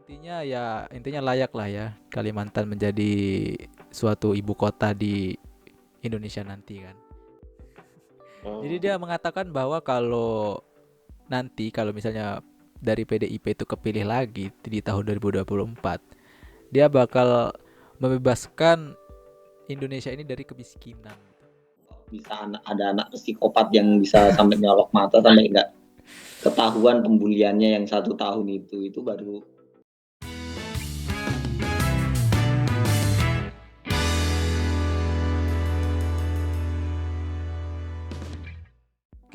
intinya layak lah ya Kalimantan menjadi suatu ibu kota di Indonesia nanti kan. Jadi Hmm. dia mengatakan bahwa kalau misalnya dari PDIP itu kepilih lagi di tahun 2024, dia bakal membebaskan Indonesia ini dari kemiskinan. Bisa ada anak psikopat yang bisa sampai nyolok mata sampai nggak ketahuan pembuliannya yang 1 tahun itu baru.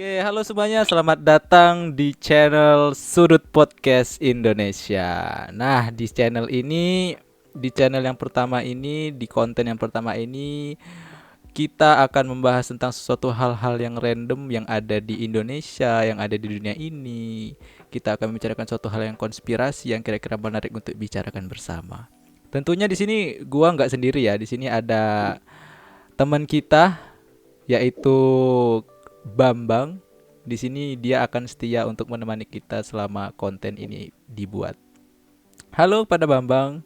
Oke, halo semuanya, selamat datang di channel Sudut Podcast Indonesia. Nah, di channel yang pertama ini, di konten yang pertama ini, kita akan membahas tentang sesuatu hal-hal yang random yang ada di Indonesia, yang ada di dunia ini. Kita akan membicarakan suatu hal yang konspirasi yang kira-kira menarik untuk bicarakan bersama. Tentunya di sini gua nggak sendiri ya, di sini ada teman kita yaitu Bambang. Di sini dia akan setia untuk menemani kita selama konten ini dibuat. Halo pada Bambang.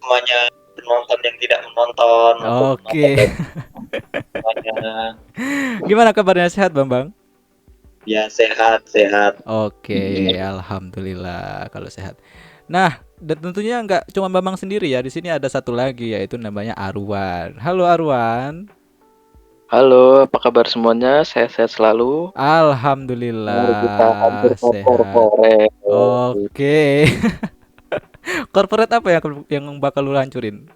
Semuanya penonton yang tidak menonton. Oke. Semuanya. Gimana kabarnya, sehat Bambang? Ya sehat. Oke, alhamdulillah kalau sehat. Nah, dan tentunya nggak cuma Bambang sendiri ya. Di sini ada satu lagi yaitu namanya Arwan. Halo Arwan. Halo, apa kabar semuanya? Sehat-sehat selalu. Mari kita Alhamdulillah hampir sehat. korporat. Oke. Corporate apa yang bakal lu hancurin?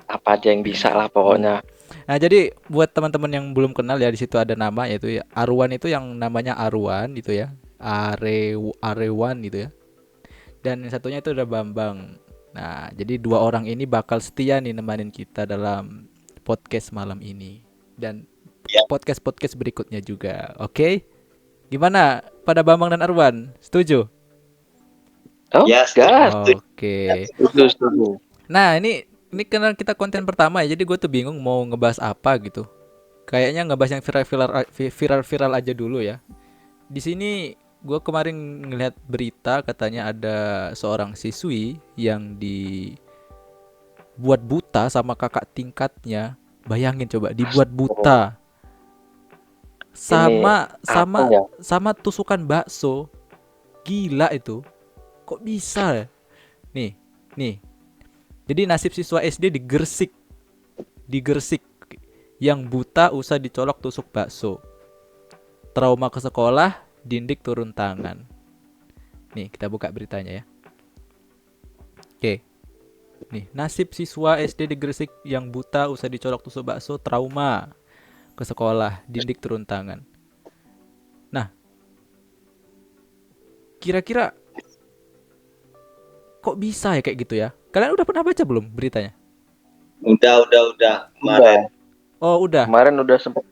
Apa aja yang bisa lah pokoknya. Nah, jadi buat teman-teman yang belum kenal ya, di situ ada nama yaitu ya, Arwan itu yang namanya Arwan gitu ya. Arewan gitu ya. Dan yang satunya itu ada Bambang. Nah, jadi dua orang ini bakal setia nih nemanin kita dalam podcast malam ini dan podcast berikutnya juga. Oke? Gimana pada Bambang dan Arwan? Setuju? Oh, Ya, gas. Oke. Setuju. Nah, ini karena kita konten pertama ya, jadi gue tuh bingung mau ngebahas apa gitu. Kayaknya ngebahas yang viral aja dulu ya. Di sini gue kemarin ngelihat berita katanya ada seorang siswi yang dibuat buta sama kakak tingkatnya. Bayangin coba, dibuat buta sama tusukan bakso. Gila itu. Kok bisa ya? Nih. Jadi nasib siswa SD di Gresik yang buta usah dicolok tusuk bakso. Trauma ke sekolah, Dindik turun tangan. Nih, kita buka beritanya ya. Oke. Nih, nasib siswa SD di Gresik yang buta usah dicolok tusuk bakso, trauma ke sekolah, Dindik turun tangan. Nah, kira-kira kok bisa ya kayak gitu ya? Kalian udah pernah baca belum beritanya? Udah kemarin. Oh, udah. Kemarin udah sempat.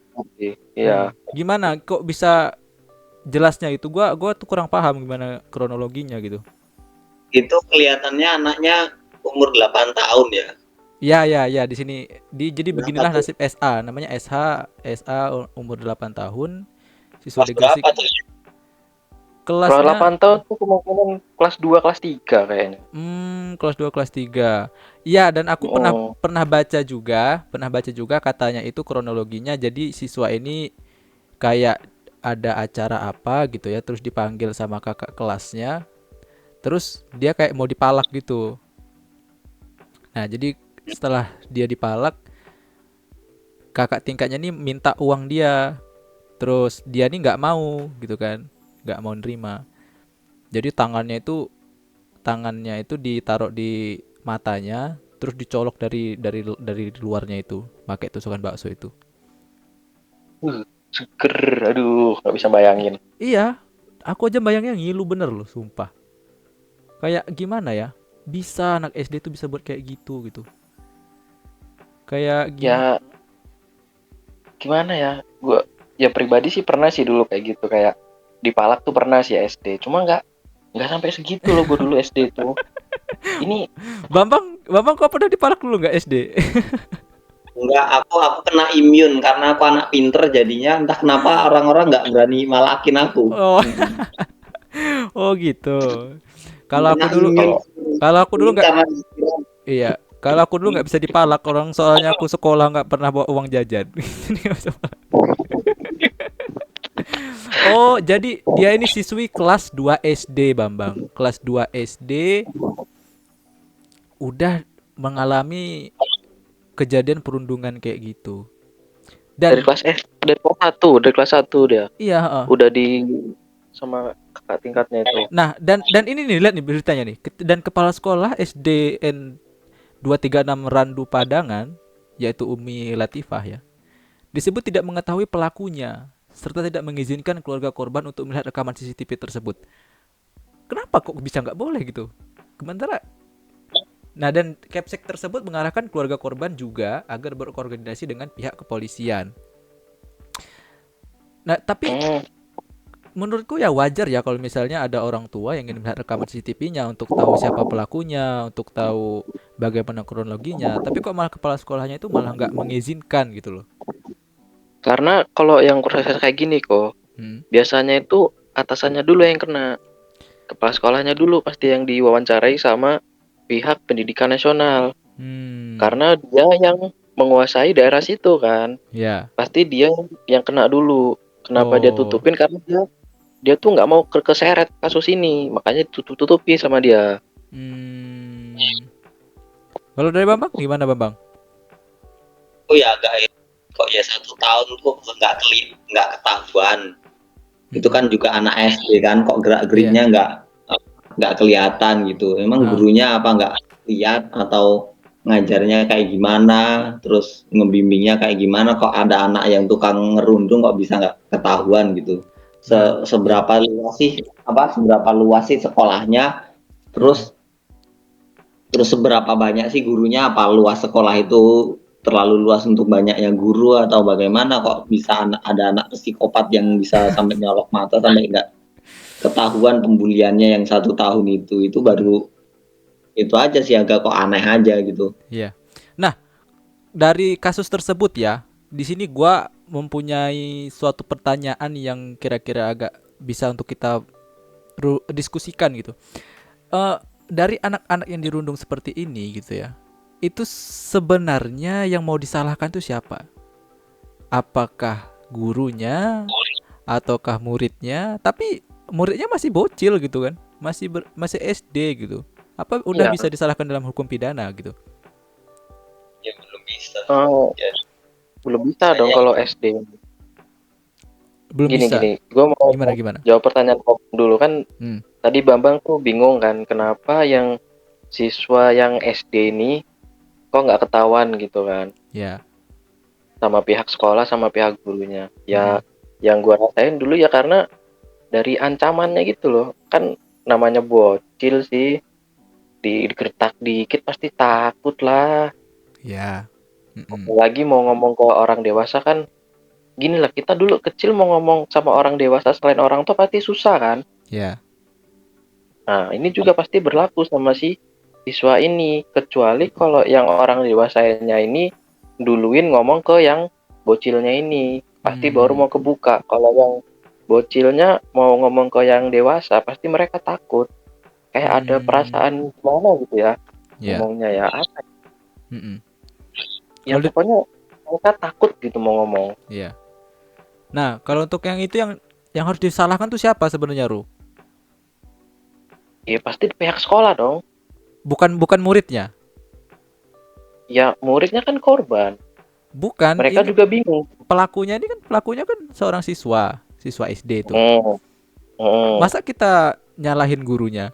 Iya. Gimana kok bisa jelasnya itu? Gua tuh kurang paham gimana kronologinya gitu. Itu kelihatannya anaknya umur 8 tahun ya. Ya, di sini jadi beginilah nasib SA, namanya SA umur 8 tahun, siswa di Gresik. Kelasnya Kalau 8 tahun tuh kemungkinan kelas 2, kelas 3 kayaknya. Kelas 2, kelas 3. Iya, dan aku pernah baca juga katanya itu kronologinya. Jadi siswa ini kayak ada acara apa gitu ya, terus dipanggil sama kakak kelasnya. Terus dia kayak mau dipalak gitu. Nah, jadi setelah dia dipalak, kakak tingkatnya nih minta uang dia. Terus dia nih nggak mau gitu kan, nggak mau nerima. Jadi tangannya itu ditaruh di matanya, terus dicolok dari luarnya itu, pakai tusukan bakso itu. Seger, aduh, nggak bisa bayangin. Iya, aku aja bayangnya ngilu bener loh, sumpah. Kayak gimana ya? Bisa anak SD tuh bisa buat kayak gitu. Kayak gimana ya? Gua ya pribadi sih pernah sih dulu kayak gitu, kayak dipalak tuh pernah sih SD. Cuma nggak sampai segitu loh gue dulu SD tuh. Ini Bambang kok pernah dipalak dulu nggak SD? Enggak, aku kena immune karena aku anak pinter, jadinya entah kenapa orang-orang nggak berani malakin aku. Oh. Oh gitu. Kalau aku Anak dulu imun kalau aku dulu imun nggak karena iya, kalau aku dulu nggak bisa dipalak orang soalnya aku sekolah nggak pernah bawa uang jajan. Jadi nggak bisa palak. Oh, jadi dia ini siswi kelas 2 SD, Bambang. Kelas 2 SD udah mengalami kejadian perundungan kayak gitu. Dari Dan kelas satu dia iya, heeh. udah di sama kakak tingkatnya itu. Nah, dan ini nih lihat nih beritanya nih. Dan kepala sekolah SDN 236 Randu Padangan yaitu Umi Latifah ya. Disebut tidak mengetahui pelakunya serta tidak mengizinkan keluarga korban untuk melihat rekaman CCTV tersebut. Kenapa kok bisa nggak boleh gitu? Sementara nah dan Capsek tersebut mengarahkan keluarga korban juga agar berkoordinasi dengan pihak kepolisian. Nah, tapi Hmm. menurutku ya wajar ya kalau misalnya ada orang tua yang ingin melihat rekaman CCTV-nya untuk tahu siapa pelakunya, untuk tahu bagaimana kronologinya. Tapi kok malah kepala sekolahnya itu malah nggak mengizinkan gitu loh. Karena kalau yang proses kayak gini kok, Hmm. biasanya itu atasannya dulu yang kena. Kepala sekolahnya dulu pasti yang diwawancarai sama pihak pendidikan nasional. Hmm. Karena dia yang menguasai daerah situ kan. Ya. Pasti dia yang kena dulu. Kenapa dia Oh. tutupin? Karena dia tuh nggak mau keseret kasus ini. Makanya tutupi sama dia. Hmm. Kalau dari Bambang gimana Bambang? oh ya agak kok ya 1 tahun kok nggak ketahuan. Itu Mm-mm. kan juga anak SD kan, kok gerak Iya. geriknya nggak kelihatan gitu. Emang Ah. gurunya apa nggak lihat atau ngajarnya kayak gimana, terus ngebimbingnya kayak gimana, kok ada anak yang tukang ngerundung kok bisa nggak ketahuan gitu. Nah. Ya. Seberapa luas sih sekolahnya, Mm-mm. terus terus seberapa banyak sih gurunya, apa luas sekolah itu terlalu luas untuk banyaknya guru atau bagaimana kok bisa ada anak psikopat yang bisa sampai nyolok mata sampai nggak ketahuan pembuliannya yang 1 tahun itu Mm-mm. baru itu aja sih agak kok aneh aja gitu. Iya. Nah, dari kasus tersebut ya, di sini gua mempunyai suatu pertanyaan yang kira-kira agak bisa untuk kita diskusikan gitu. Eh dari anak-anak yang dirundung seperti ini gitu ya. Itu sebenarnya yang mau disalahkan tuh siapa? Apakah gurunya ataukah muridnya? Tapi muridnya masih bocil gitu kan. Masih SD gitu. Apa udah Iya. bisa disalahkan dalam hukum pidana gitu? Ya belum bisa. Oh, Ya, belum bisa dong saya kalau SD. Belum bisa. Gini. Gue mau Gimana gimana? jawab pertanyaan Om dulu kan. Hmm, Tadi Bambang tuh bingung kan kenapa yang siswa yang SD ini kok nggak ketahuan gitu kan ya. sama pihak sekolah sama pihak gurunya. Mm-mm. Ya yang gua rasain dulu ya karena dari ancamannya gitu loh. Kan namanya bocil sih digertak dikit pasti takut lah. Ya. Mm-mm. Apalagi mau ngomong ke orang dewasa kan gini lah kita dulu kecil mau ngomong sama orang dewasa selain orang tua pasti susah kan. Ya. Nah, ini juga pasti berlaku sama si siswa ini, kecuali kalau yang orang dewasanya ini duluin ngomong ke yang bocilnya ini, pasti baru Hmm. mau kebuka. Kalau yang bocilnya mau ngomong ke yang dewasa, pasti mereka takut. Kayak ada Hmm. perasaan gimana gitu ya, Ya. ngomongnya ya apa? Mm-mm. Ya Kalau pokoknya mereka takut gitu mau ngomong. ya. Nah, kalau untuk yang itu yang harus disalahkan tuh siapa sebenarnya, Ru? Ya pasti pihak sekolah dong. Bukan muridnya. Ya muridnya kan korban. Bukan, Mereka ini juga bingung. pelakunya kan seorang siswa SD itu. Hmm, hmm. Masa kita nyalahin gurunya?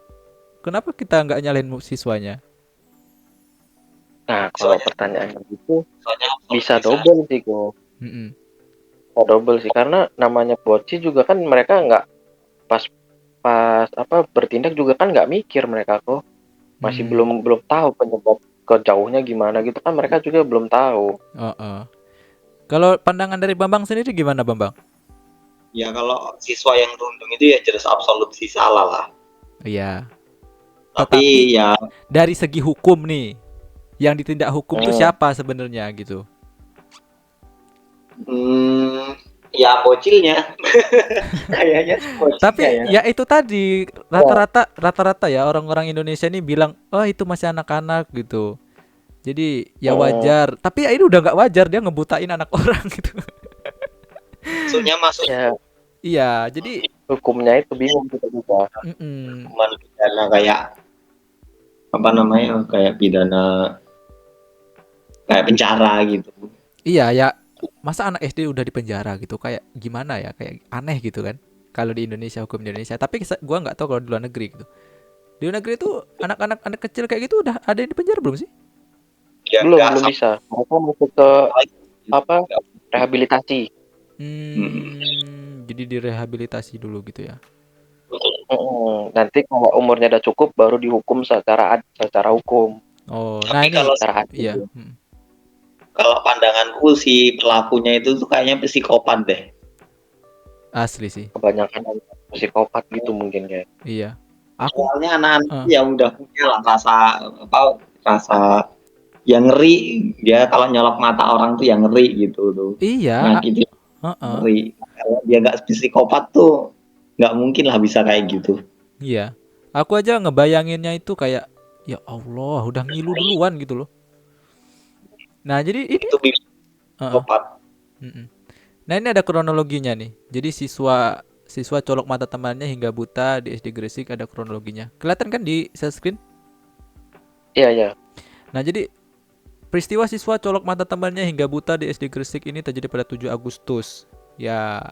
Kenapa kita nggak nyalahin siswanya? Nah, kalau soalnya pertanyaannya gitu soalnya bisa bisa double sih kok. Mm-mm. Bisa double sih karena namanya bocil juga kan mereka nggak pas pas apa bertindak juga kan nggak mikir mereka kok. Masih Hmm. belum belum tahu penyebab kejauhnya gimana gitu kan mereka juga belum tahu. Oh, oh. Kalau pandangan dari Bambang sendiri gimana, Bambang? ya kalau siswa yang rundung itu ya jelas absolut sih salah lah, Iya. Tetapi tapi ya dari segi hukum nih, yang ditindak hukum tuh Hmm, siapa sebenarnya gitu? hmm, Ya bocilnya. Kayaknya sih bocilnya Tapi ya. ya itu tadi rata-rata ya orang-orang Indonesia ini bilang, oh itu masih anak-anak gitu. Jadi ya Hmm, wajar. Tapi ya ini udah nggak wajar, dia ngebutain anak orang gitu. Maksudnya masuk ya Iya, jadi hukumnya itu bingung kita juga. mm-mm. hukuman pidana kayak apa namanya, kayak pidana kayak penjara gitu. Iya ya, masa anak SD udah di penjara gitu, kayak gimana ya, kayak aneh gitu kan. Kalau di Indonesia, hukum di Indonesia. Tapi gua nggak tahu kalau di luar negeri gitu. Di luar negeri tuh anak kecil kayak gitu udah ada yang di penjara belum sih? Ya enggak Belum sama bisa. Mereka masuk ke lagi. apa rehabilitasi. Jadi direhabilitasi dulu gitu ya. Nanti kalau umurnya udah cukup baru dihukum secara hukum, Oh, nah Tapi ini secara iya. adil. kalau pandanganku si pelakunya itu tuh kayaknya psikopat deh. Asli sih. Kebanyakan psikopat gitu mungkin kayak. Iya. Aku Soalnya anak-anak eh, yang udah punya lah rasa yang ngeri, dia kalau nyolok mata orang tuh yang ngeri gitu tuh, iya, nyakitin, heeh, ngeri. Kalau dia nggak psikopat tuh nggak mungkin lah bisa kayak gitu. iya. Aku aja ngebayanginnya itu kayak ya Allah, udah ngilu duluan gitu loh. Nah, jadi ini Itu heeh, psikopat. mm-mm. Nah, ini ada kronologinya nih. Jadi siswa siswa colok mata temannya hingga buta di SD Gresik, ada kronologinya. Kelihatan kan di share screen? Iya ya. Nah, jadi peristiwa siswa colok mata temannya hingga buta di SD Gresik ini terjadi pada 7 Agustus. Ya,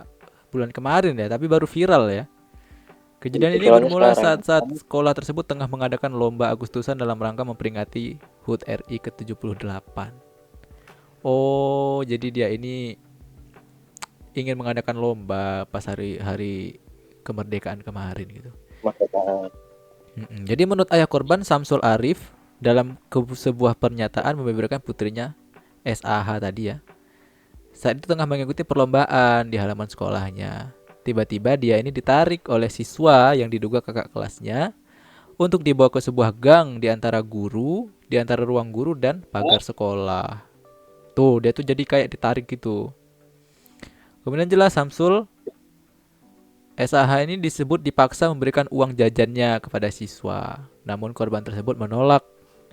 bulan kemarin ya, tapi baru viral ya. Kejadian ini Viralnya bermula sekarang. saat sekolah tersebut tengah mengadakan lomba Agustusan dalam rangka memperingati HUT RI ke-78. Oh, jadi dia ini ingin mengadakan lomba pas hari-hari kemerdekaan kemarin gitu. Makanya, Jadi menurut ayah korban Samsul Arif dalam sebuah pernyataan membeberkan putrinya SAH tadi ya. Saat itu tengah mengikuti perlombaan di halaman sekolahnya. Tiba-tiba dia ini ditarik oleh siswa yang diduga kakak kelasnya untuk dibawa ke sebuah gang di antara ruang guru dan pagar sekolah. Tuh, dia tuh jadi kayak ditarik gitu. Kemudian jelas Samsul SAH ini disebut dipaksa memberikan uang jajannya kepada siswa. Namun korban tersebut menolak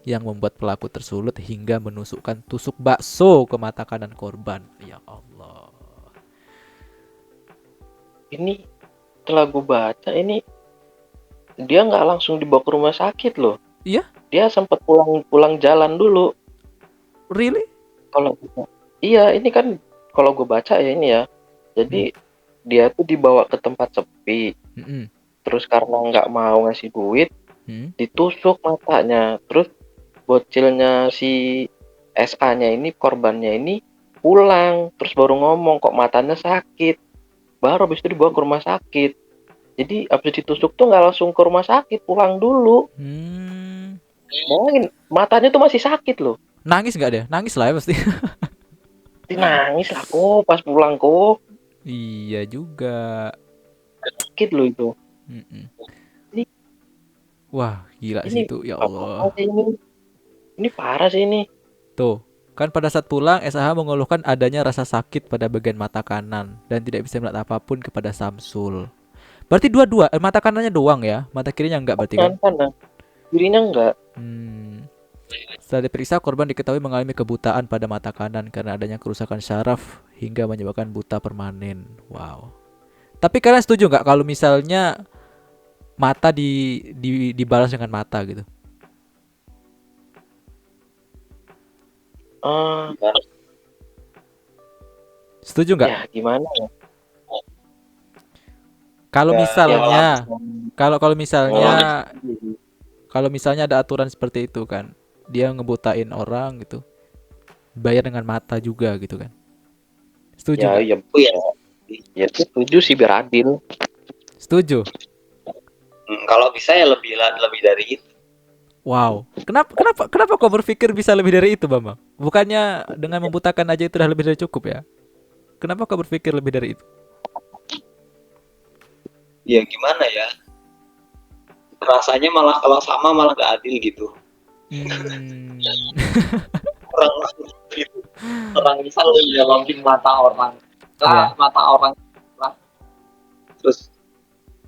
yang membuat pelaku tersulut hingga menusukkan tusuk bakso ke mata kanan korban. Ya Allah. ini setelah gue baca ini dia nggak langsung dibawa ke rumah sakit loh. Iya, Dia sempat pulang jalan dulu. really? Kalau iya ini kan kalau gue baca ya ini ya. Hmm. Jadi dia tuh dibawa ke tempat sepi. Mm-mm. Terus karena nggak mau ngasih duit, Hmm. ditusuk matanya. Terus bocilnya si SA-nya ini korbannya ini pulang terus baru ngomong kok matanya sakit, baru habis itu dibawa ke rumah sakit. Jadi habis ditusuk tuh nggak langsung ke rumah sakit, pulang dulu. Hmm. Bayangin matanya tuh masih sakit loh. Nangis nggak deh? Nangis lah ya pasti. Dia nangis lah kok pas pulang kok, Iya juga. sakit loh itu. Mm-mm. Ini Wah, gila ini sih itu, ya apa Allah. sih ini parah sih ini. Tuh, kan pada saat pulang SAH mengeluhkan adanya rasa sakit pada bagian mata kanan dan tidak bisa melihat apapun kepada Samsul. Berarti dua-dua, mata kanannya doang ya, mata kirinya enggak berarti kan? Kan dirinya enggak. Hmm. Setelah diperiksa, korban diketahui mengalami kebutaan pada mata kanan karena adanya kerusakan syaraf hingga menyebabkan buta permanen. Wow. Tapi kalian setuju nggak kalau misalnya mata dibalas dengan mata gitu? Ah, Setuju nggak? ya gimana ya? Kalau Ya, Ya misalnya, kalau kalau oh, misalnya kalau misalnya ada aturan seperti itu kan, dia ngebutain orang gitu, bayar dengan mata juga gitu kan? Setuju ya nggak? ya oh ya. ya setuju sih biar adil. Setuju. Kalau bisa ya lebih dari itu. Wow. Kenapa kau berpikir bisa lebih dari itu, Bambang? Bukannya dengan membutakan aja itu udah lebih dari cukup ya? Kenapa kau berpikir lebih dari itu? Ya gimana ya? Rasanya malah kalau sama malah gak adil gitu. Hmm. Orang gitu. Orang misal nyolokin mata orang. Iya. mata orang lah, terus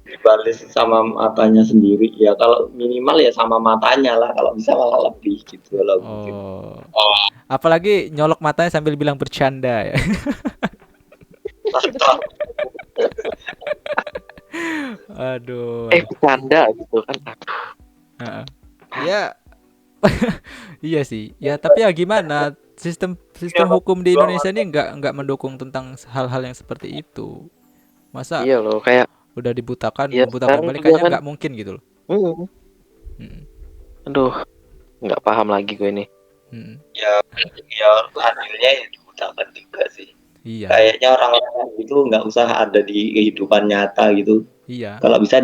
dibalas sama matanya sendiri. Ya kalau minimal ya sama matanya lah, kalau bisa malah lebih gitu kalau mungkin. Oh. Apalagi nyolok matanya sambil bilang bercanda ya. Aduh. Bercanda gitu kan. Heeh. Ya, iya sih. Ya, tapi ya gimana? Sistem sistem hukum di Indonesia ini nggak mendukung tentang hal-hal yang seperti itu. Masa Iya loh, kayak udah dibutakan, ya membutakan sekarang balik juga kayaknya kan. nggak mungkin gitu loh. hmm, Mm, Aduh, nggak paham lagi gue ini. mm. Ya, ya adilnya ya diudahkan juga sih. Iya, Kayaknya orang-orang itu nggak usah ada di kehidupan nyata gitu. iya, Kalau bisa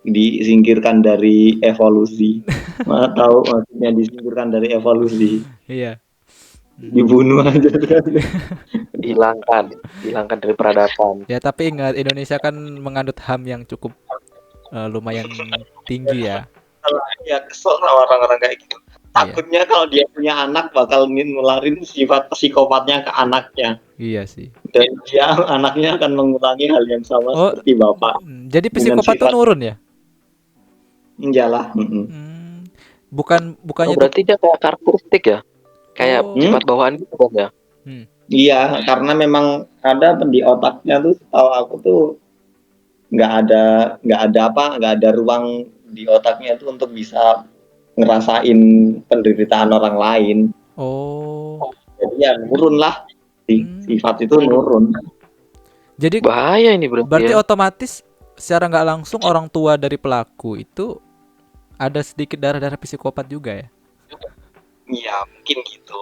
disingkirkan dari evolusi. Mana tahu maksudnya disingkirkan dari evolusi. iya. Mm. Dibunuh aja kan. Hilangkan dari peradaban. Ya, tapi ingat Indonesia kan menganut HAM yang cukup lumayan tinggi ya. Ya kesel sama orang-orang kayak gitu. Iya, Takutnya kalau dia punya anak bakal nularin sifat psikopatnya ke anaknya. iya sih. Dan dia anaknya akan mengulangi hal yang sama Oh, seperti bapak jadi dengan psikopat tuh sifat nurun ya? menjalah. Hmm, bukan Oh, bukannya tuh. berarti dia kayak karakteristik ya? Kayak Oh, sifat bawaan gitu kan ya? hmm. Iya, karena memang ada di otaknya tuh, tahu aku tuh nggak ada ruang di otaknya tuh untuk bisa ngerasain penderitaan orang lain. Oh, Jadi ya nurun lah, hmm. sifat itu nurun. Jadi Bahaya ini berarti berarti ya. otomatis secara nggak langsung orang tua dari pelaku itu ada sedikit darah-darah psikopat juga ya? Iya, mungkin gitu.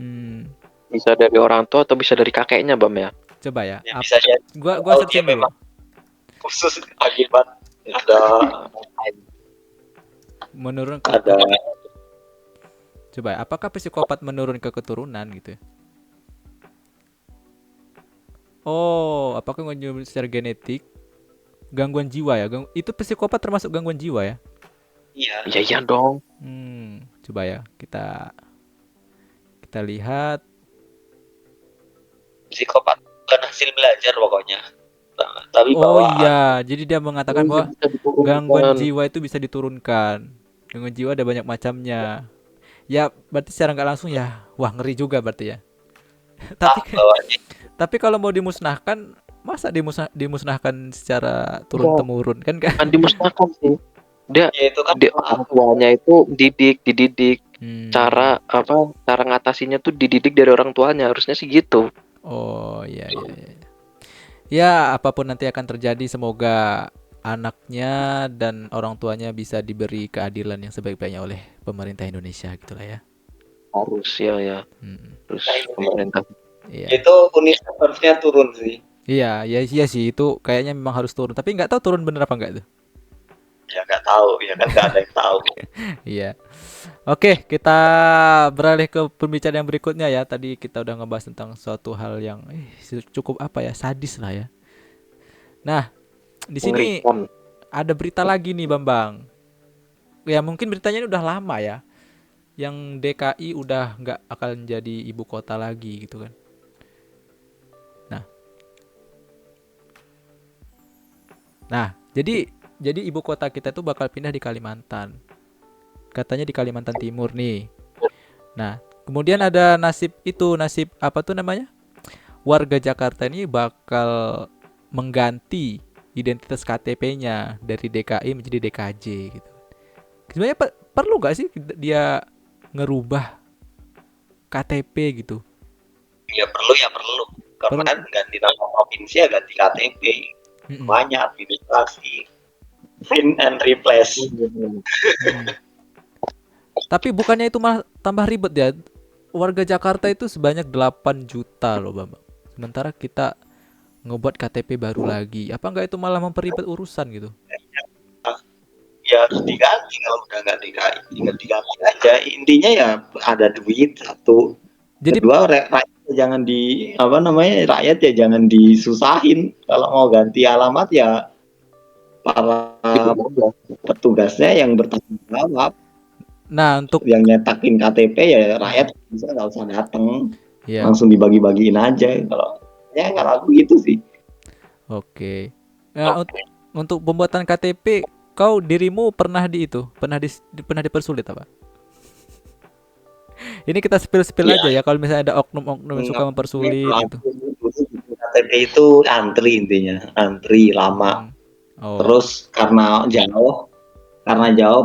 Hmm, Bisa dari orang tua atau bisa dari kakeknya, Bam ya? coba ya. Ya bisa jadi Gua kalau dia searching dulu. memang khusus akibat ada Menurun ada coba ya, apakah psikopat menurun ke keturunan gitu ya? Oh, apakah gangguan secara genetik? Gangguan jiwa ya? Itu psikopat termasuk gangguan jiwa ya? iya. Iya iya dong. Coba ya kita lihat. Psikopat bukan hasil belajar pokoknya. Tapi Oh bawaan. iya, jadi dia mengatakan bahwa Bisa diturunkan. gangguan jiwa itu bisa diturunkan. Gangguan jiwa ada banyak macamnya. Ya, berarti secara nggak langsung ya, wah ngeri juga berarti ya. tapi Bawaannya tapi kalau mau dimusnahkan, masa dimusnahkan secara turun temurun kan kan? Kan dimusnahkan sih. Dia ya itu kan orang tuanya itu dididik. Cara ngatasinya tuh dididik dari orang tuanya, harusnya sih gitu. Oh iya iya iya. Ya, apapun nanti akan terjadi, semoga anaknya dan orang tuanya bisa diberi keadilan yang sebaik-baiknya oleh pemerintah Indonesia gitulah ya. Harus ya. Hmm, Terus pemerintah. iya. itu UNICEF harusnya turun sih. Iya sih itu kayaknya memang harus turun, tapi nggak tahu turun bener apa enggak tuh. Ya nggak tahu, ya kan nggak ada yang tahu. Iya. Oke, kita beralih ke pembicaraan yang berikutnya ya. Tadi kita udah ngebahas tentang suatu hal yang cukup apa ya, sadis lah ya. Nah, di sini Mengerikan. ada berita lagi nih Bambang. Ya mungkin beritanya ini udah lama ya. Yang DKI udah nggak akan jadi ibu kota lagi gitu kan. Nah, jadi ibu kota kita tuh bakal pindah di Kalimantan. Katanya di Kalimantan Timur nih. Nah, kemudian ada nasib apa tuh namanya? Warga Jakarta ini bakal mengganti identitas KTP-nya dari DKI menjadi DKJ gitu. Sebenarnya perlu gak sih dia ngerubah KTP gitu? Ya perlu. Karena kan ganti nama provinsi ya ganti KTP. Banyak administrasi. Print and replace. Tapi bukannya itu malah tambah ribet ya? Warga Jakarta itu sebanyak 8 juta loh Bambang. Sementara kita ngebuat KTP baru lagi. Apa enggak itu malah memperibet urusan gitu? Ya harus diganti, kalau udah nggak diganti aja. Intinya ya ada duit satu. Jadi kedua rakyat jangan rakyat ya jangan disusahin. Kalau mau ganti alamat ya para petugasnya yang bertanggung jawab. nah untuk yang nyetakin KTP ya rakyat bisa nggak usah datang. ya, Langsung dibagi-bagiin aja. Kalau Ya kalau aku gitu sih. Oke. Nah, untuk pembuatan KTP, kau dirimu pernah pernah dipersulit apa? Ini kita spill Ya, aja ya kalau misalnya ada oknum-oknum yang suka kalau mempersulit gitu. aku dulu bikin KTP itu antri intinya, antri lama. Hmm. Oh, Terus karena jauh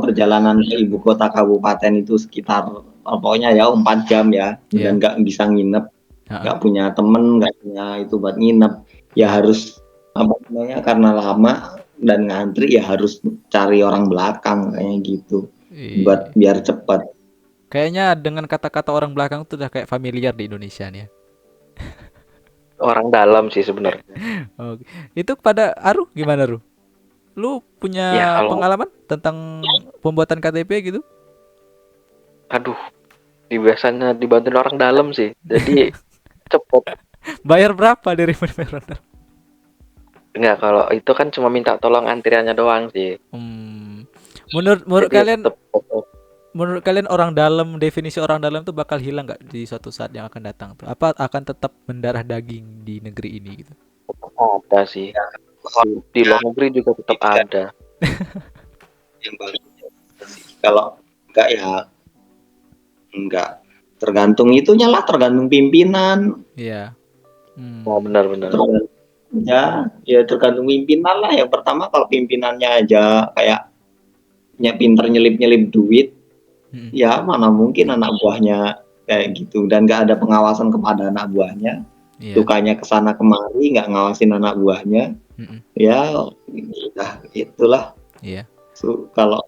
perjalanan ke ibu kota kabupaten itu sekitar pokoknya ya 4 jam ya, ya. dan nggak bisa nginep, Heeh. nggak punya temen, nggak punya itu buat nginep, ya Ya. harus apa namanya, karena lama dan ngantri ya harus cari orang belakang kayak gitu buat Ih. biar cepat. Kayaknya dengan kata-kata orang belakang tuh udah kayak familiar di Indonesia nih ya. Orang dalam sih sebenarnya. Oke. Itu pada Aru gimana Ru? Lu Ya punya kalau pengalaman tentang pembuatan KTP gitu? aduh, biasanya dibantuin orang dalam sih. Jadi cepet. Bayar berapa dari bayar? Enggak, kalau itu kan cuma minta tolong antriannya doang sih. Hmm. Menurut Jadi kalian tetep Menurut kalian orang dalam, definisi orang dalam tuh bakal hilang nggak di suatu saat yang akan datang tuh? Apa akan tetap mendarah daging di negeri ini gitu? ada sih. Di luar negeri juga tetap Itu kan ada. yang bagus sih. Kalau enggak ya enggak, tergantung itunya lah, tergantung pimpinan. Iya. Oh, Hmm. benar-benar. Ya tergantung pimpinan lah. Yang pertama kalau pimpinannya aja kayak pinter nyelip-nyelip duit, Mm-mm. ya mana mungkin anak buahnya kayak gitu, dan nggak ada pengawasan kepada anak buahnya, Iya. sukanya kesana kemari nggak ngawasin anak buahnya, Mm-mm. ya nah, itulah. Iya. Kalau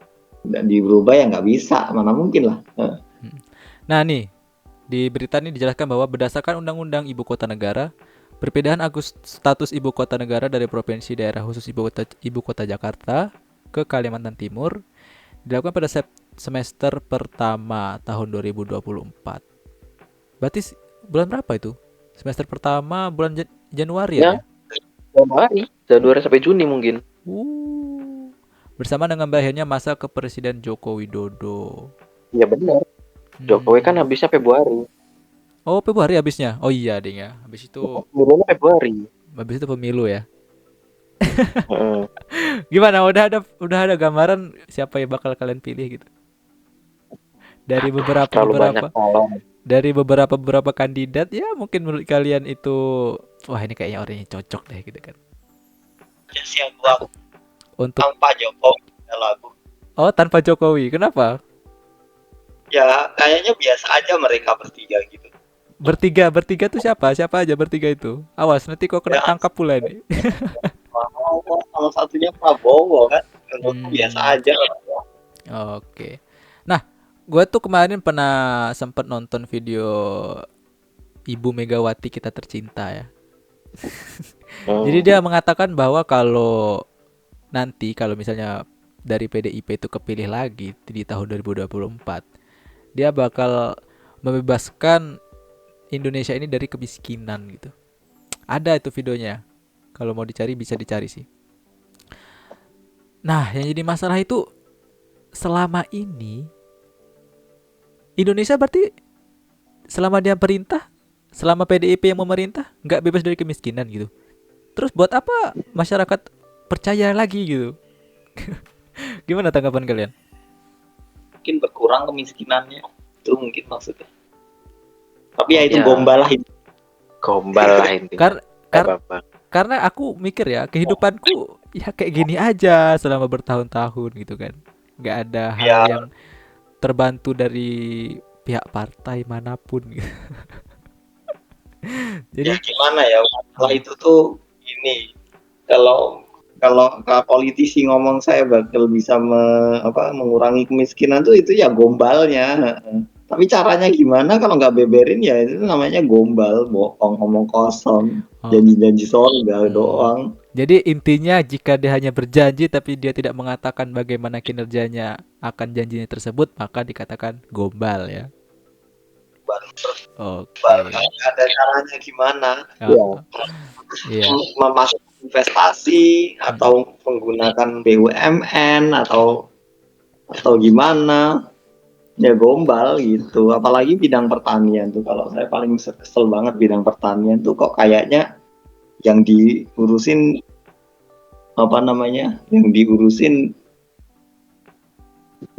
nggak dirubah ya nggak bisa, mana mungkin lah. Mm. Nah nih di berita ini dijelaskan bahwa berdasarkan Undang-Undang Ibu Kota Negara, perpindahan status Ibu Kota Negara dari provinsi daerah khusus Ibu Kota Jakarta ke Kalimantan Timur dilakukan pada semester pertama tahun 2024. Berarti bulan berapa itu? Semester pertama bulan Januari Ya, ya? Januari sampai Juni mungkin. Bersama dengan berakhirnya masa kepresiden Joko Widodo. Iya benar. Jokowi kan Hmm. habisnya Februari. Oh, Februari habisnya. Oh iya, ding ya. Pemilunya Februari. Habis itu pemilu ya. Heeh. Gimana? Udah ada gambaran siapa yang bakal kalian pilih gitu? Dari Aduh, terlalu banyak calon. beberapa kandidat ya mungkin menurut kalian itu wah ini kayaknya orangnya cocok deh gitu kan. Ya sih aku Untuk Pak Jokowi kalau aku. oh tanpa Jokowi. Kenapa? Ya kayaknya biasa aja mereka bertiga gitu. Bertiga tuh siapa? Siapa aja bertiga itu? Awas nanti kau kena Ya tangkap pula nih. salah satunya Prabowo kan, menurutku biasa Hmm, aja. oke. Nah, gue tuh kemarin pernah sempet nonton video Ibu Megawati kita tercinta ya. Jadi Hmm. dia mengatakan bahwa kalau misalnya dari PDIP itu kepilih lagi di tahun 2024, dia bakal membebaskan Indonesia ini dari kemiskinan gitu. Ada itu videonya. Kalau mau dicari bisa dicari sih. Nah, yang jadi masalah itu selama ini Indonesia berarti selama PDIP yang memerintah nggak bebas dari kemiskinan gitu. Terus buat apa masyarakat percaya lagi gitu? Gimana tanggapan kalian? Mungkin berkurang kemiskinannya, itu mungkin maksudnya. Tapi ya itu Ya, gombal lah itu. gombal lah intinya. Kar- kar- Apa-apa. karena aku mikir ya kehidupanku ya kayak gini aja selama bertahun-tahun gitu kan. Nggak ada hal Ya, yang terbantu dari pihak partai manapun gitu. ya Jadi gimana ya, masalah itu tuh ini, kalau kalau politisi ngomong saya bakal bisa mengurangi kemiskinan tuh, itu ya gombalnya. Tapi caranya gimana kalau nggak beberin, ya itu namanya gombal, bohong, ngomong kosong, oh, janji-janji sorga hmm. doang. Jadi intinya jika dia hanya berjanji tapi dia tidak mengatakan bagaimana kinerjanya akan janjinya tersebut maka dikatakan gombal ya. Oke. Nggak ada caranya gimana, Ya, Oh, iya. memasuk investasi Mm-mm. atau menggunakan BUMN atau gimana, ya gombal gitu. Apalagi bidang pertanian tuh, kalau saya paling kesel banget bidang pertanian tuh, kok kayaknya yang diurusin apa namanya? Yang diurusin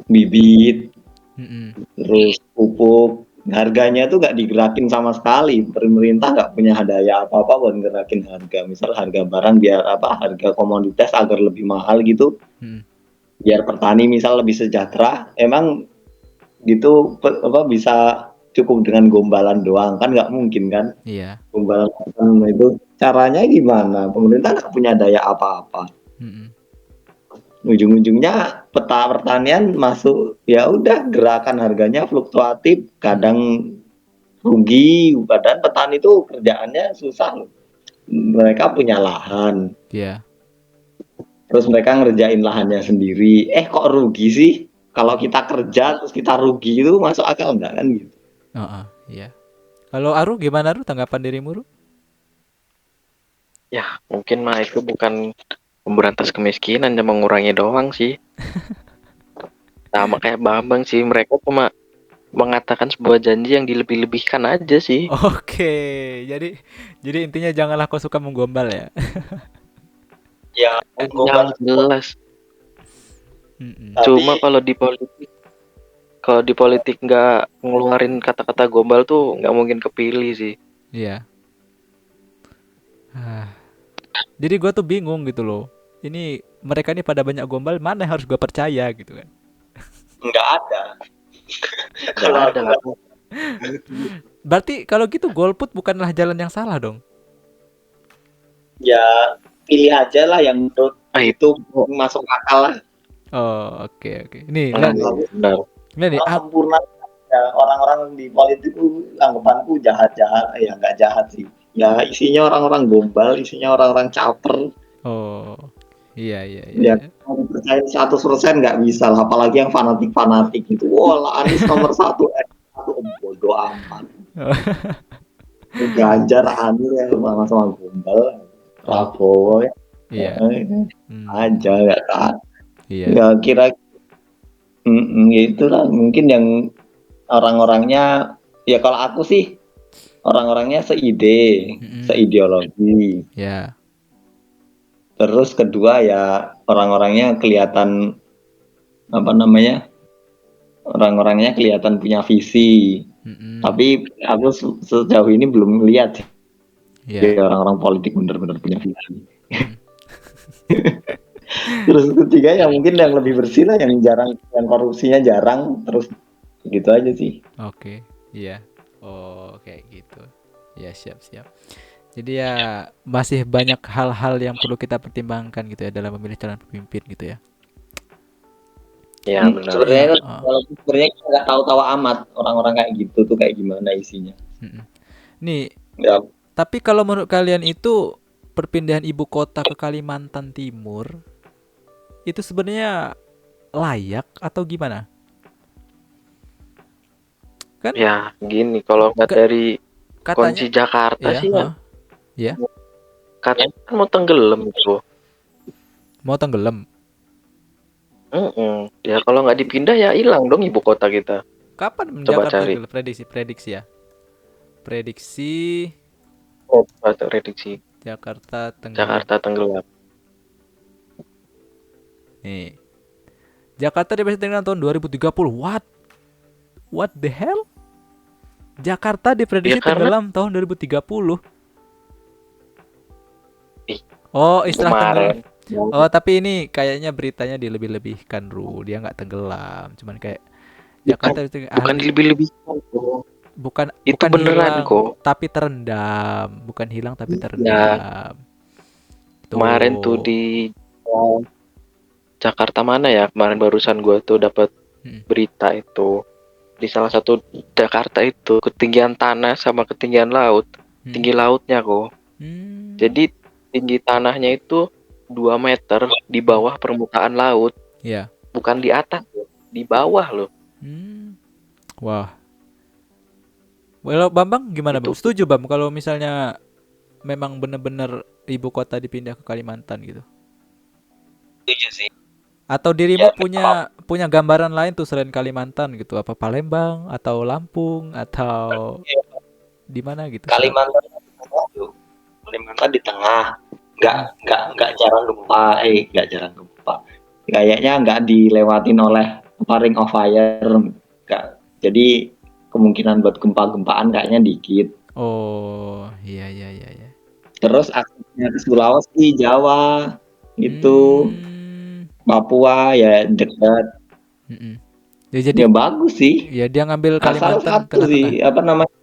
bibit, Mm-mm. terus pupuk. Harganya tuh nggak digerakin sama sekali. Pemerintah nggak punya daya apa-apa buat ngerakin harga. Misal harga barang biar apa? Harga komoditas agar lebih mahal gitu. Mm-mm. Biar petani misal lebih sejahtera. Emang gitu apa bisa cukup dengan gombalan doang kan nggak mungkin kan? Iya. Gombalan itu caranya gimana? Pemerintah nggak punya daya apa-apa. Mm-mm. Ujung-ujungnya peta pertanian masuk ya udah gerakan harganya fluktuatif, kadang rugi, padahal petani itu kerjaannya susah loh. Mereka punya lahan, Iya. terus mereka ngerjain lahannya sendiri. Kok rugi sih? Kalau kita kerja terus kita rugi itu masuk akal enggak kan gitu? Heeh, iya. Kalau Aru gimana Aru tanggapan dirimu Ru? Ya, mungkin mah itu bukan memberantas kemiskinan, cuma mengurangi doang sih. Sama kayak Bambang sih, mereka cuma mengatakan sebuah janji yang dilebih-lebihkan aja sih. Oke, jadi intinya janganlah kau suka menggombal ya. Ya, Yang jelas. Mm-mm. Cuma kalau di politik nggak ngeluarin kata-kata gombal tuh nggak mungkin kepilih sih. Iya. Ah, jadi gue tuh bingung gitu loh. Ini mereka ini pada banyak gombal, mana yang harus gue percaya gitu kan? nggak ada. Nggak ada. Berarti kalau gitu golput bukanlah jalan yang salah dong? Ya pilih aja lah yang menurut Itu itu masuk akal lah. Oh, oke oke. Nih, benar. nih, Kalau sempurna ya, orang-orang di politik itu anggapanku jahat-jahat, ya nggak jahat sih. Ya isinya orang-orang gombal, isinya orang-orang caper. oh, iya iya iya. Ya Iya. mau dipercaya 100% nggak bisa lah, apalagi yang fanatik-fanatik gitu. Wah, lah, Anies nomor satu, satu bodoh amat. Ganjar, Anies ya sama-sama gombal. Prabowo ya, Iya. aja nggak tahu. Iya. Ya kira ya itulah mungkin yang orang-orangnya ya kalau aku sih orang-orangnya seide, Mm-mm. seideologi. Ya. Terus kedua ya orang-orangnya kelihatan apa namanya? Orang-orangnya kelihatan punya visi. Mm-mm. Tapi aku sejauh ini belum lihat sih Ya. orang-orang politik benar-benar punya visi. Mm-mm. Terus ketiga ya mungkin yang lebih bersih lah, yang jarang, yang korupsinya jarang. Terus gitu aja sih. Oke. Iya. Oh, kayak gitu. Ya, siap siap. Jadi ya masih banyak hal-hal yang perlu kita pertimbangkan gitu ya dalam memilih calon pemimpin gitu ya. Ya benar. Sebenarnya kan Oh, walaupun sebenarnya kita nggak tahu-tahu amat orang-orang kayak gitu tuh kayak gimana isinya. mm-mm. Nih, Ya, tapi kalau menurut kalian itu perpindahan ibu kota ke Kalimantan Timur itu sebenarnya layak atau gimana? Kan Ya gini, kalau nggak ke- dari katanya kunci Jakarta ya, sih ya, ya, katanya kan mau tenggelam itu. mau tenggelam. Ya kalau nggak dipindah ya hilang dong ibu kota kita. Kapan Coba Jakarta cari. tenggelam? Prediksi ya. Prediksi Coba prediksi Jakarta tenggelam. Jakarta tenggelam. Nih. Jakarta diprediksi tenggelam tahun 2030. What? What the hell? Jakarta diprediksi Ya karena tenggelam tahun 2030. ih, Oh, istilah tenggelam. kemarin Oh, tapi ini kayaknya beritanya dilebih-lebihkan, Ru. Dia nggak tenggelam, cuman kayak bukan Jakarta itu bukan lebih-lebih bukan itu bukan beneran hilang, kok. tapi terendam. Bukan hilang tapi Ya terendam. kemarin tuh Tuh. di Jakarta mana ya, kemarin barusan gue tuh dapat Hmm. berita itu di salah satu Jakarta itu ketinggian tanah sama ketinggian laut, tinggi lautnya kok. Hmm. Jadi tinggi tanahnya itu 2 meter di bawah permukaan laut, Ya. bukan di atas, di bawah loh. Hmm. Wah. Well, Bambang gimana, Bang? Itu Setuju, Bang, kalau misalnya memang benar-benar ibu kota dipindah ke Kalimantan gitu? setuju sih. Atau dirimu Ya, punya gambaran lain tuh selain Kalimantan gitu? Apa Palembang atau Lampung atau di mana gitu? Kalimantan Kalimantan di tengah, nggak jarang gempa, nggak jarang gempa. Kayaknya nggak dilewatin oleh Ring of Fire, nggak. Jadi kemungkinan buat gempa-gempaan kayaknya dikit. Oh, iya iya iya iya. Terus aksesnya ke Sulawesi, Jawa, itu Papua ya dekat. Mm-mm. Ya jadi Ya bagus sih. ya dia ngambil Asal Kalimantan satu tengah-tengah. sih, apa namanya,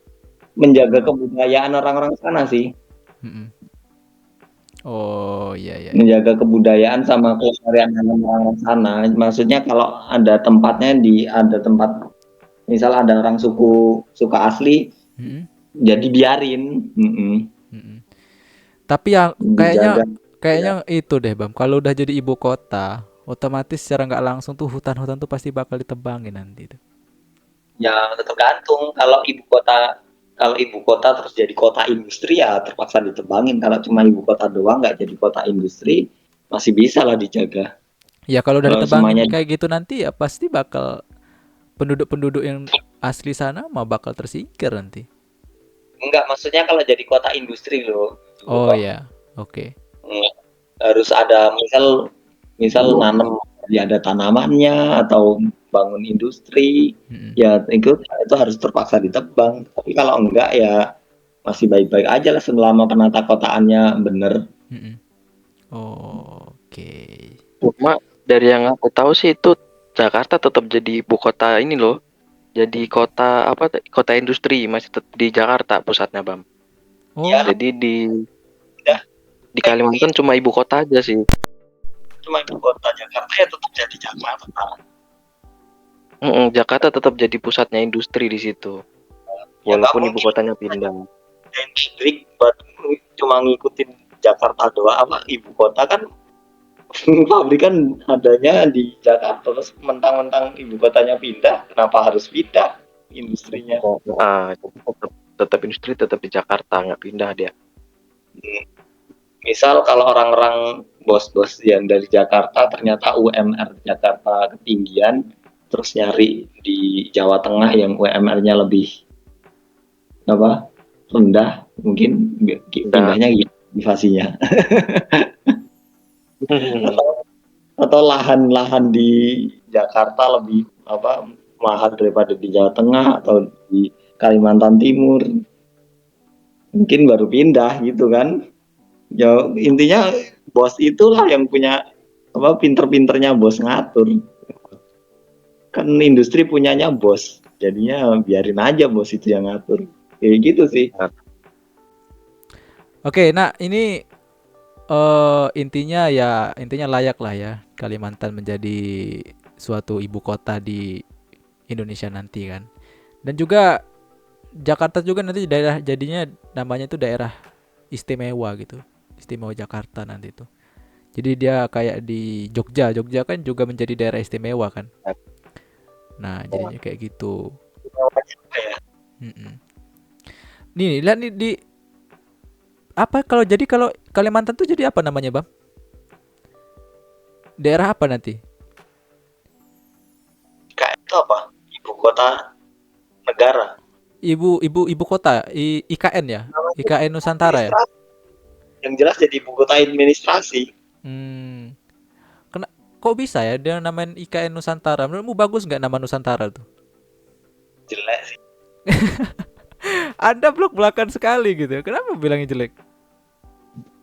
menjaga kebudayaan orang-orang sana sih. Mm-mm. Oh iya iya iya. Menjaga kebudayaan sama kelestarian alam orang sana. Maksudnya kalau ada tempat, misal ada orang suka asli, Mm-mm. jadi biarin. Mm-mm. Tapi yang kayaknya Dijaga. kayaknya itu deh Bam. Kalau udah jadi ibu kota, otomatis secara nggak langsung tuh hutan-hutan tuh pasti bakal ditebangin nanti tuh. Ya tergantung, kalau ibu kota terus jadi kota industri ya terpaksa ditebangin. Kalau cuma ibu kota doang nggak jadi kota industri, masih bisa lah dijaga. Ya kalau udah Kalau ditebangin semuanya kayak gitu nanti ya pasti bakal penduduk-penduduk yang asli sana mah bakal tersingkir nanti. enggak, maksudnya kalau jadi kota industri loh. Oh ya, oke. Harus ada misal nanam, ya ada tanamannya atau bangun industri, Mm-mm. ya itu harus terpaksa ditebang. Tapi kalau enggak ya masih baik-baik aja lah selama penata kotaannya bener. Mm-mm. Oke. Cuma dari yang aku tahu sih itu Jakarta tetap jadi ibu kota ini loh. Jadi kota apa? Kota industri masih tetap di Jakarta pusatnya, Bam. Oh, Ya Jadi udah, di Kalimantan cuma ibu kota aja sih. cuma ibu kota Jakarta ya tetap jadi Jakarta. Jakarta tetap jadi pusatnya industri di situ. Ya nggak Walaupun ibu mungkin kotanya pindah. pabrik buat cuma ngikutin Jakarta doang, apa ibu kota kan. Pabrik kan adanya di Jakarta, terus mentang-mentang ibu kotanya pindah, kenapa harus pindah industrinya? Tetap industri tetap di Jakarta, nggak pindah dia. Misal kalau orang-orang bos-bos yang dari Jakarta ternyata UMR Jakarta ketinggian, terus nyari di Jawa Tengah yang UMR-nya lebih rendah, mungkin pindahnya gitu motivasinya. Atau lahan-lahan di Jakarta lebih mahal daripada di Jawa Tengah atau di Kalimantan Timur, mungkin baru pindah gitu kan. Ya intinya bos itulah yang punya pinter-pinternya bos ngatur. Kan industri punyanya bos, jadinya biarin aja bos itu yang ngatur. Kayak gitu sih. Oke, nah ini intinya layak lah ya Kalimantan menjadi suatu ibu kota di Indonesia nanti kan. Dan juga Jakarta juga nanti daerah jadinya namanya itu daerah istimewa gitu. Istimewa Jakarta nanti itu. Jadi dia kayak di Jogja. Jogja kan juga menjadi daerah istimewa kan. Nah, jadinya kayak gitu. Mm-mm. Nih, lihat nih di apa kalau Kalimantan tuh jadi apa namanya, Bang? Daerah apa nanti? Kayak itu apa? Ibu kota negara. Ibu kota IKN ya? IKN Nusantara ya? Yang jelas jadi ibu kota administrasi. Kok bisa ya dia namain IKN Nusantara? Menurutmu bagus nggak nama Nusantara tuh? Jelek sih. Anda belak-belakan sekali gitu. Kenapa bilangnya jelek?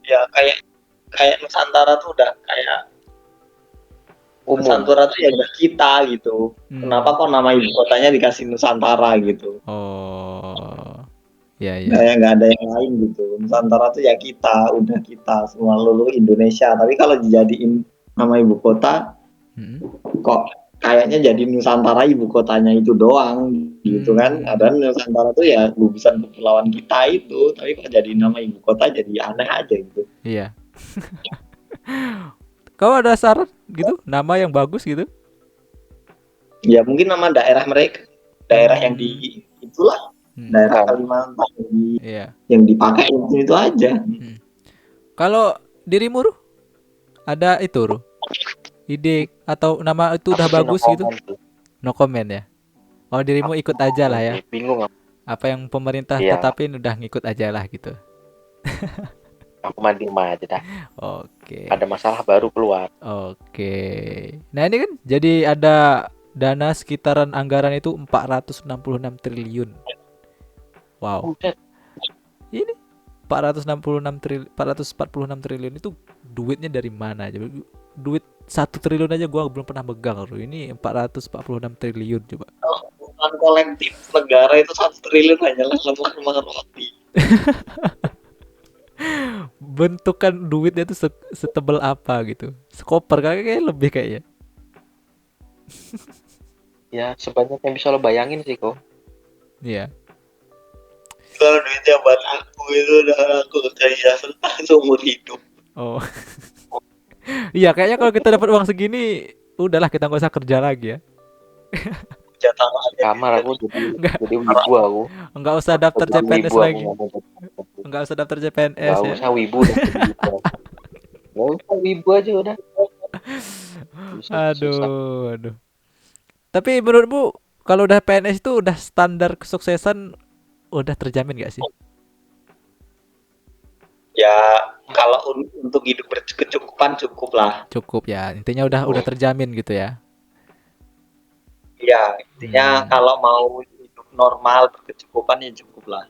Ya kayak Nusantara tuh udah kayak Nusantara tuh ya udah kita gitu. Kenapa kok nama ibu kotanya dikasih Nusantara gitu? Oh, ya. Kayak nggak ada yang lain gitu. Nusantara tuh ya kita, udah kita semua seluruh Indonesia. Tapi kalau dijadiin nama ibu kota, kok kayaknya jadi Nusantara ibu kotanya itu doang gitu kan. Ada Nusantara tuh ya gugusan kepulauan kita itu, tapi kok jadi nama ibu kota jadi aneh aja gitu. Iya. Kau ada saran gitu nama yang bagus gitu? Ya mungkin nama daerah mereka, daerah yang di itulah, daerah Kalimantan yang dipakai itu aja. Kalau dirimu Ruh, ada itu Ruh, ide atau nama itu udah bagus gitu? No comment ya. Kalau dirimu ikut aja lah ya. Bingung. Apa yang pemerintah tetapin udah ngikut aja lah gitu. Aku mandi aja dah. Oke. Ada masalah baru keluar. Oke. Nah, ini kan jadi ada dana sekitaran anggaran itu 466 triliun. Wow. Buset. Ini 446 triliun itu duitnya dari mana aja? Duit 1 triliun aja gua belum pernah megang loh. Ini 446 triliun coba. Bukan kolektif negara itu 1 triliun hanyalah rumah roti. Bentukan duitnya tuh setebal apa gitu? Sekoper kayaknya lebih kayaknya. Ya sebanyak yang bisa lo bayangin sih kok. Iya. Kalau duitnya buat aku itu udah aku kerja seumur hidup. Oh. Iya, kayaknya kalau kita dapat uang segini, udahlah kita nggak usah kerja lagi ya. Jatah Kamar aku Nggak, jadi wibu aku. nggak usah daftar Jadi CPNS wibu aku lagi. Nggak usah daftar CPNS Gak ya. usah wibu dah. Gak usah wibu aja udah. Susah. Aduh. Tapi menurutmu kalau udah PNS itu udah standar kesuksesan udah terjamin gak sih? Ya kalau untuk hidup berkecukupan cukup lah. Cukup ya. Intinya udah terjamin gitu ya. Ya intinya kalau mau hidup normal berkecukupan ya cukup lah.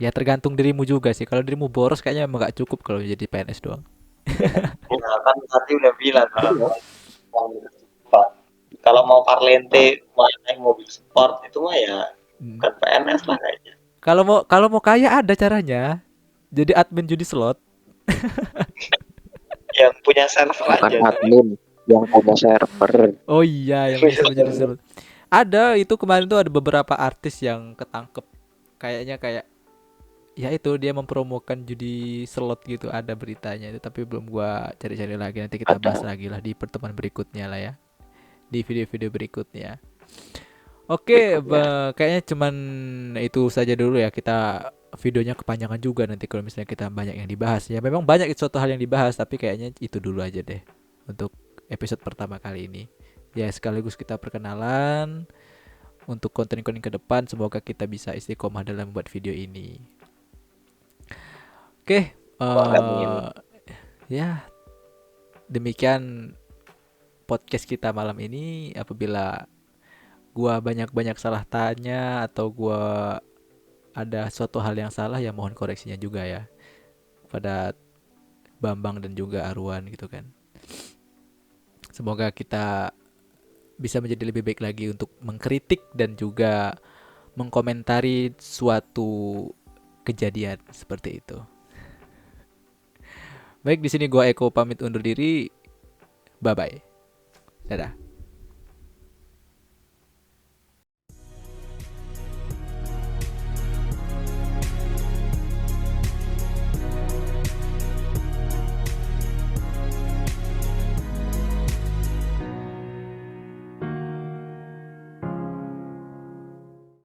Ya tergantung dirimu juga sih. Kalau dirimu boros kayaknya emang gak cukup kalau jadi PNS doang. Ya kan tadi udah bilang kalau mau parlente mau naik mobil sport itu mah ya bukan PNS lah kayaknya. Kalau mau kaya ada caranya. Jadi admin judi slot. Yang punya server Bukan aja. admin yang punya server. Oh iya, yang bisa menjadi slot. Ada itu kemarin tuh ada beberapa artis yang ketangkep. Kayaknya kayak ya itu dia mempromokan judi slot gitu, ada beritanya itu, tapi belum gua cari-cari lagi, nanti kita bahas lagi lah di pertemuan berikutnya lah ya, di video-video berikutnya. Oke, kayaknya cuman itu saja dulu ya, kita videonya kepanjangan juga nanti kalau misalnya kita banyak yang dibahas ya. Memang banyak suatu hal yang dibahas, tapi kayaknya itu dulu aja deh untuk episode pertama kali ini ya, sekaligus kita perkenalan untuk konten-konten ke depan. Semoga kita bisa istiqomah dalam membuat video ini. Oke, ya demikian podcast kita malam ini. Apabila gua banyak-banyak salah tanya atau gua ada suatu hal yang salah, ya mohon koreksinya juga ya pada Bambang dan juga Arwan gitu kan. Semoga kita bisa menjadi lebih baik lagi untuk mengkritik dan juga mengkomentari suatu kejadian seperti itu. Baik, di sini gua Eko pamit undur diri. Bye bye. Dadah.